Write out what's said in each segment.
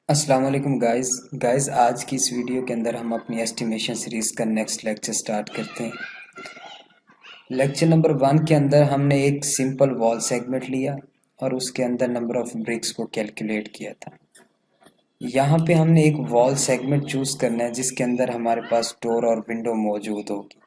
अस्सलाम वालेकुम गाइस आज की इस वीडियो के अंदर हम अपनी एस्टिमेशन सीरीज का नेक्स्ट लेक्चर स्टार्ट करते हैं। लेक्चर नंबर 1 के अंदर हमने एक सिंपल वॉल सेगमेंट लिया और उसके अंदर नंबर ऑफ ब्रिक्स को कैलकुलेट किया था। यहाँ पे हमने एक वॉल सेगमेंट चूज करना है जिसके अंदर हमारे पास डोर और विंडो मौजूद होगी।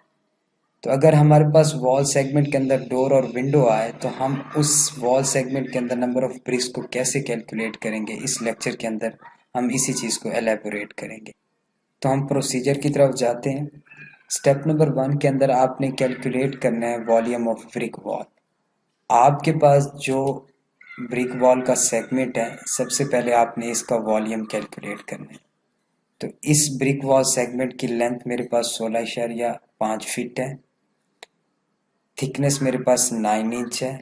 तो अगर हमारे पास वॉल सेगमेंट के अंदर डोर और विंडो आए तो हम उस वॉल सेगमेंट के अंदर नंबर ऑफ ब्रिक्स को कैसे कैलकुलेट करेंगे, इस लेक्चर के अंदर हम इसी चीज़ को एलेबोरेट करेंगे। तो हम प्रोसीजर की तरफ जाते हैं। स्टेप नंबर 1 के अंदर आपने कैलकुलेट करना है वॉल्यूम ऑफ ब्रिक वॉल। आपके पास जो ब्रिक वॉल का सेगमेंट है, सबसे पहले आपने इसका वॉल्यूम कैलकुलेट करना है। तो इस ब्रिक वॉल सेगमेंट की लेंथ मेरे पास 16.5 फीट है। थिकनेस मेरे पास 9 इंच है।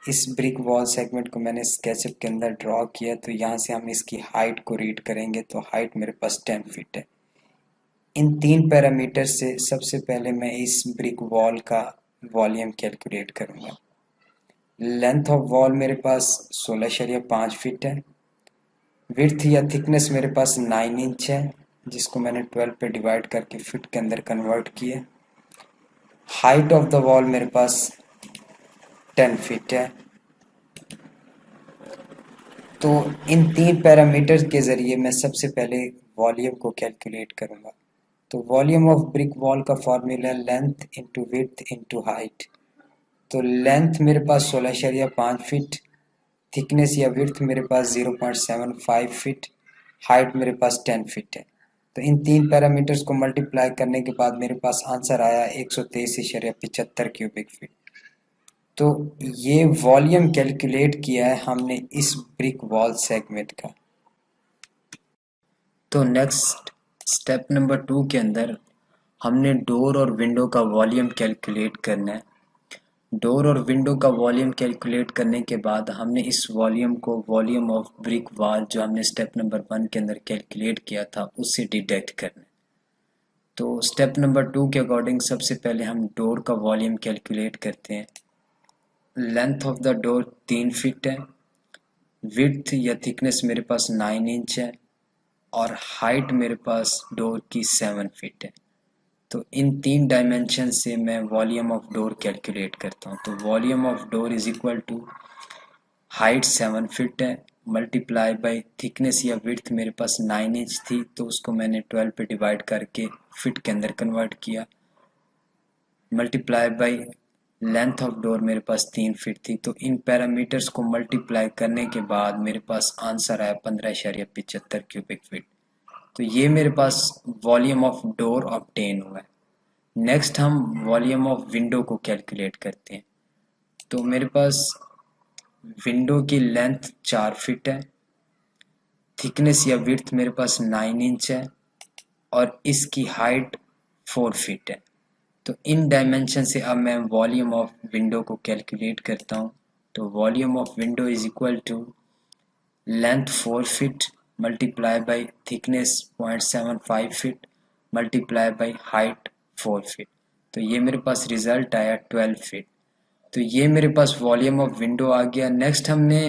इस ब्रिक वॉल सेगमेंट को मैंने स्केचअप के अंदर ड्रॉ किया। तो यहाँ से हम इसकी हाइट को रीड करेंगे तो हाइट मेरे पास 10 फीट है। इन 3 पैरामीटर से सबसे पहले मैं इस ब्रिक वॉल का वॉल्यूम कैलकुलेट करूंगा। लेंथ ऑफ वॉल मेरे पास 16.5 फीट है। विड्थ या थिकनेस मेरे पास 9 इंच है, जिसको मैंने 12 पे डिवाइड करके फीट के अंदर कन्वर्ट किया। हाइट ऑफ द वॉल मेरे पास 10 फीट है। तो इन 3 पैरामीटर्स के ज़रिए मैं सबसे पहले वॉल्यूम को कैलकुलेट करूंगा। तो वॉल्यूम ऑफ ब्रिक वॉल का formula length into width into height. तो लेंथ मेरे पास 16.5 फीट, थिकनेस या विड्थ मेरे पास 0.75 फीट, हाइट मेरे पास 10 फीट है। तो इन 3 पैरामीटर्स को मल्टीप्लाई करने के बाद मेरे पास आंसर आया 123.75 क्यूबिक फीट। तो ये वॉल्यूम कैलकुलेट किया है हमने इस ब्रिक वॉल सेगमेंट का। तो नेक्स्ट स्टेप नंबर 2 के अंदर हमने डोर और विंडो का वॉल्यूम कैलकुलेट करना है। डोर और विंडो का वॉल्यूम कैलकुलेट करने के बाद हमने इस वॉल्यूम को वॉल्यूम ऑफ ब्रिक वॉल जो हमने स्टेप नंबर 1 के अंदर कैलकुलेट किया था उससे डिडक्ट करना है। तो स्टेप नंबर 2 के अकॉर्डिंग सबसे पहले हम डोर का वॉल्यूम कैलकुलेट करते हैं। Length of the door 3 feet है। विड्थ या थिकनेस मेरे पास 9 इंच है और हाइट मेरे पास डोर की 7 फीट है। तो इन 3 डायमेंशन से मैं वॉल्यूम ऑफ डोर कैलकुलेट करता हूँ। तो volume of door is equal to height 7 feet है मल्टीप्लाई बाई थिकनेस या विड्थ मेरे पास 9 इंच थी, तो उसको मैंने 12 पे डिवाइड करके फिट के अंदर कन्वर्ट किया, multiply by length of door मेरे पास 3 फीट थी। तो इन पैरामीटर्स को मल्टीप्लाई करने के बाद मेरे पास आंसर आया 15.75 क्यूबिक फीट। तो ये मेरे पास वॉल्यूम ऑफ डोर ऑब्टेन हुआ है। नेक्स्ट हम वॉल्यूम ऑफ विंडो को कैलकुलेट करते हैं। तो मेरे पास विंडो की लेंथ 4 फीट है, थिकनेस या विड्थ मेरे पास 9 इंच है और इसकी हाइट 4 फीट है। तो इन डायमेंशन से अब मैं वॉल्यूम ऑफ विंडो को कैलकुलेट करता हूँ। तो volume of window is equal to length 4 feet multiply by thickness 0.75 feet multiply by height 4 feet. तो ये मेरे पास रिजल्ट आया 12 फीट। तो ये मेरे पास वॉल्यूम ऑफ विंडो आ गया। नेक्स्ट हमने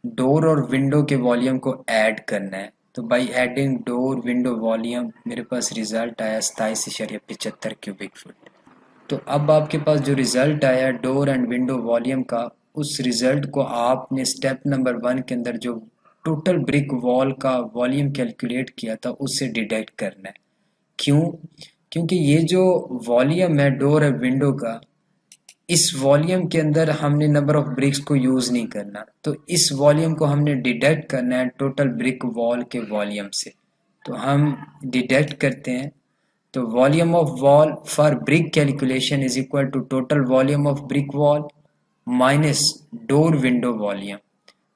डोर और विंडो के वॉल्यूम को ऐड करना है। तो by adding door window volume मेरे पास रिजल्ट आया 27.75 क्यूबिक फीट। तो अब आपके पास जो रिजल्ट आया डोर एंड विंडो वॉल्यूम का, उस रिजल्ट को आपने स्टेप नंबर 1 के अंदर जो टोटल ब्रिक वॉल का वॉल्यूम कैलकुलेट किया था उससे डिडक्ट करना है। क्यों? क्योंकि ये जो वॉल्यूम है डोर और विंडो का, इस वॉल्यूम के अंदर हमने नंबर ऑफ ब्रिक्स को यूज नहीं करना। तो इस वॉल्यूम को हमने डिडक्ट करना है टोटल ब्रिक वॉल के वॉल्यूम से। तो हम डिडक्ट करते हैं। तो volume of wall for brick calculation is equal to total volume of brick wall minus door window volume.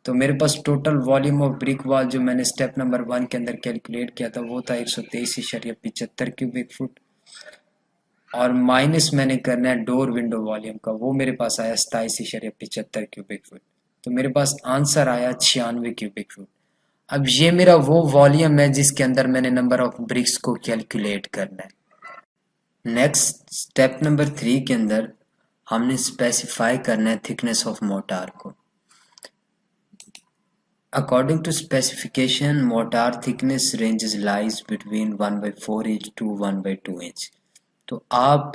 तो मेरे पास total volume of brick wall जो मैंने स्टेप नंबर 1 के अंदर कैलकुलेट किया था वो था 123.75 क्यूबिक फुट और माइनस मैंने करना है डोर विंडो वॉल्यूम का, वो मेरे पास आया 27.75 क्यूबिक फुट। तो मेरे पास आंसर आया 96 क्यूबिक फुट। अब ये मेरा वो वॉल्यूम है जिसके अंदर मैंने नंबर ऑफ ब्रिक्स को कैलकुलेट करना है। नेक्स्ट स्टेप नंबर 3 के अंदर हमने स्पेसिफाई करना है थिकनेस ऑफ मोटार को। According to specification, mortar thickness ranges lies between 1/4 inch to 1/2 inch. तो आप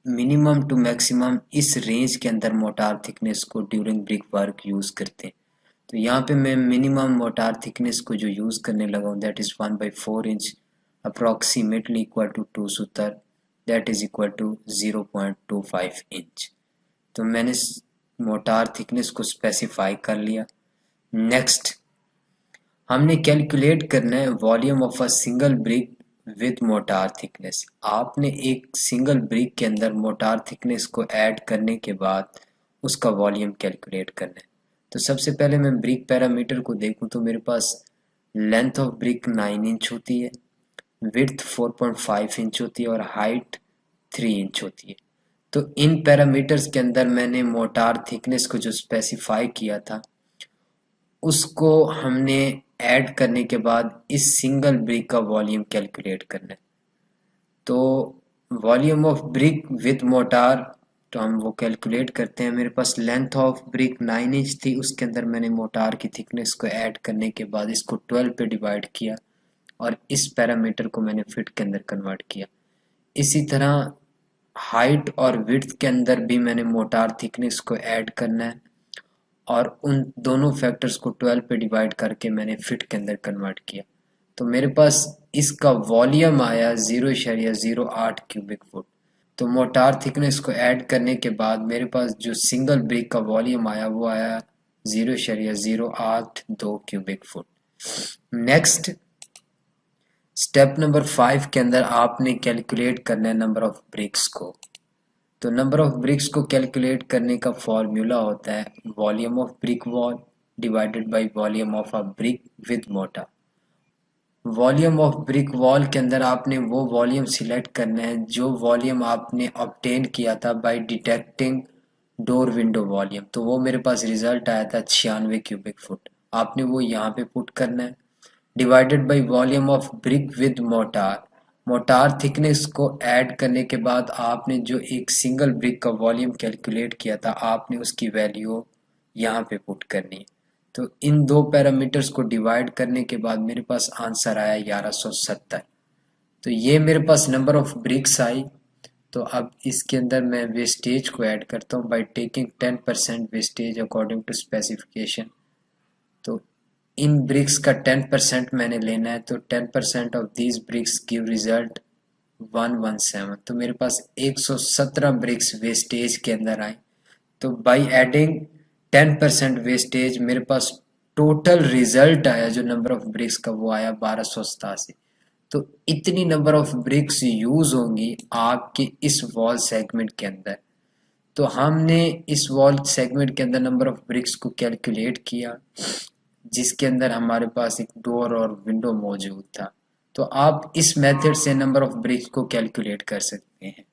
मिनिमम टू मैक्सिमम इस रेंज के अंदर मोटार थिकनेस को ड्यूरिंग ब्रिक वर्क यूज़ करते हैं। तो यहाँ पे मैं मिनिमम मोटार थिकनेस को जो यूज़ करने लगा हूँ that is 1/4 inch approximately equal to 2 सूतर that is equal to 0.25 inch. तो मैंने मोटार थिकनेस को स्पेसिफाई कर लिया। नेक्स्ट हमने कैलकुलेट करना है volume of a single brick with motor thickness. आपने एक सिंगल ब्रिक के अंदर मोटार थिकनेस को ऐड करने के बाद उसका वॉल्यूम कैलकुलेट करना है। तो सबसे पहले मैं ब्रिक पैरामीटर को देखूं तो मेरे पास लेंथ ऑफ ब्रिक 9 इंच होती है, विड्थ 4.5 इंच होती है और हाइट 3 इंच होती है। तो इन पैरामीटर्स के अंदर मैंने मोटार थिकनेस को जो स्पेसिफाई किया था उसको हमने ऐड करने के बाद इस सिंगल ब्रिक का वॉल्यूम कैलकुलेट करना है। तो volume of brick with motor तो हम वो कैलकुलेट करते हैं। मेरे पास लेंथ ऑफ ब्रिक 9 इंच थी, उसके अंदर मैंने मोटार की थिकनेस को ऐड करने के बाद इसको 12 पे डिवाइड किया और इस पैरामीटर को मैंने फिट के अंदर कन्वर्ट किया। इसी तरह हाइट और विड्थ के अंदर भी मैंने मोटार थिकनेस को ऐड करना है और उन दोनों फैक्टर्स को 12 पे डिवाइड करके मैंने फिट के अंदर कन्वर्ट किया। तो मेरे पास इसका वॉल्यूम आया 0.08 क्यूबिक फुट। तो मोटार थिकनेस को ऐड करने के बाद मेरे पास जो सिंगल ब्रिक का वॉल्यूम आया वो आया 0.082 cubic foot. Next step number 5 के अंदर आपने कैलकुलेट करना है नंबर ऑफ ब्रिक्स को। तो नंबर ऑफ ब्रिक्स को कैलकुलेट करने का फॉर्मूला होता है volume of brick wall divided by volume of a brick with motor. Volume of brick wall के अंदर आपने वो वॉल्यूम सिलेक्ट करना है जो वॉल्यूम आपने ऑब्टेन किया था by detecting door window volume. तो वो मेरे पास रिजल्ट आया था 96 क्यूबिक फुट। आपने वो यहाँ पे पुट करना है divided by volume of brick with motor. Motor thickness को ऐड करने के बाद आपने जो एक सिंगल ब्रिक का वॉल्यूम कैलकुलेट किया था आपने उसकी वैल्यू यहाँ पे पुट करनी है। तो इन दो पैरामीटर्स को डिवाइड करने के बाद मेरे पास आंसर आया 1170। तो ये मेरे पास नंबर ऑफ ब्रिक्स आई। तो अब इसके अंदर मैं वेस्टेज को ऐड करता हूँ by taking 10% wastage according to specification. तो इन ब्रिक्स का 10% मैंने लेना है। तो 10% of these bricks give result 117। तो मेरे पास 117 ब्रिक्स वेस्टेज के अंदर आए। तो बाई एडिंग 10% वेस्टेज मेरे पास टोटल रिजल्ट आया जो नंबर ऑफ ब्रिक्स का वो आया 1287। तो इतनी नंबर ऑफ ब्रिक्स यूज होंगी आपके इस वॉल सेगमेंट के अंदर। तो हमने इस वॉल सेगमेंट के अंदर नंबर ऑफ ब्रिक्स को कैलकुलेट किया जिसके अंदर हमारे पास एक डोर और विंडो मौजूद था। तो आप इस मेथड से नंबर ऑफ ब्रिक्स को कैलकुलेट कर सकते हैं।